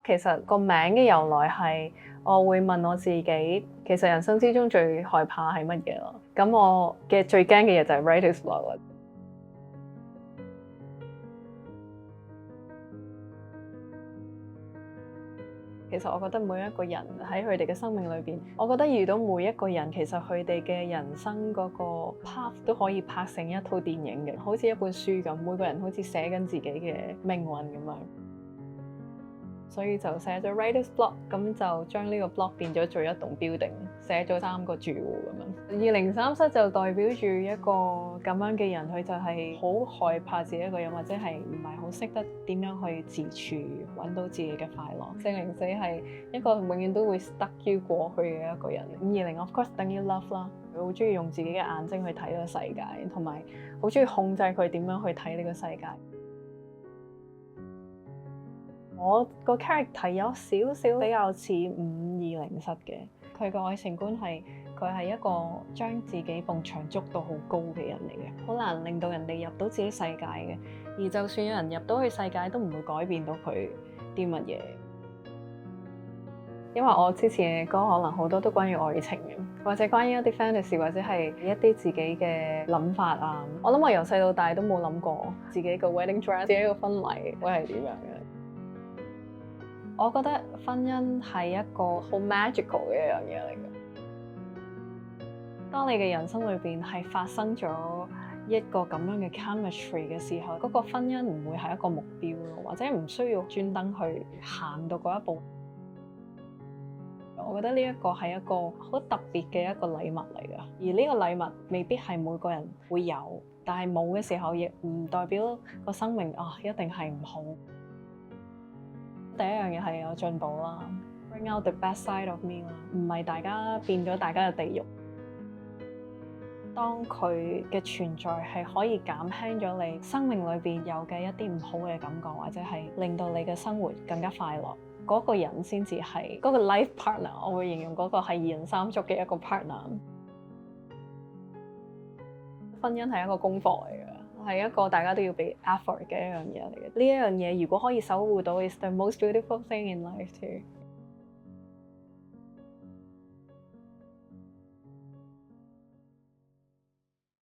其實個名嘅由來係我會問我自己，其實人生之中最害怕係乜嘢咯？咁我嘅最驚嘅嘢就係 writer's block 啦。其實我覺得每一個人喺佢哋嘅生命裏邊，我覺得遇到每一個人，其實佢哋嘅人生嗰個 path 都可以拍成一套電影嘅，好似一本書咁，每個人好似寫緊自己嘅命運咁樣。所以就寫咗 writer's block，咁就將呢個 block 變咗做一棟 building，寫咗3個住戶咁樣。2037就代表住一個咁樣嘅人，佢就係好害怕自己一個人，或者係唔係好識得點樣去自處，揾到自己嘅快樂。404係一個永遠都會 stuck 於過去嘅一個人。520 of course 等於 love 啦，佢好中意用自己嘅眼睛去睇呢個世界，同埋好中意控制佢點樣去睇呢個世界。我個 character 有少少比較似5207嘅，佢個愛情觀係佢係一個將自己埲牆捉到好高嘅人嚟嘅，好難令到人哋入到自己世界嘅，而就算有人入到去世界，都唔會改變到佢啲乜嘢。因為我之前嘅歌可能好多都關於愛情嘅，或者關於一啲 fantasy， 或者係一啲自己嘅諗法啊。我諗我由細到大都冇諗過自己個 wedding dress， 自己個婚禮會係點樣嘅。我覺得婚姻係一個好 magical 嘅一樣嘢嚟嘅。當你嘅人生裏邊係發生咗一個咁樣嘅 chemistry 嘅時候，嗰個婚姻唔會係一個目標咯，或者唔需要專登去行到嗰一步。我覺得呢一個係一個好特別嘅一個禮物嚟㗎，而呢個禮物未必係每個人會有，但係冇嘅時候亦唔代表個生命一定係唔好。第一樣嘢係有進步啦 ，bring out the best side of me 啦，唔係大家變咗大家嘅地獄。當佢嘅存在係可以減輕咗你生命裏邊有嘅一啲唔好嘅感覺，或者係令到你嘅生活更加快樂，嗰個人先至係嗰個 life partner。我會形容嗰個係2人3足嘅一個 partner。婚姻係一個功課嚟嘅，係一個大家都要俾 effort 嘅一樣嘢嚟嘅。呢一樣嘢如果可以守護到，is the most beautiful thing in life too。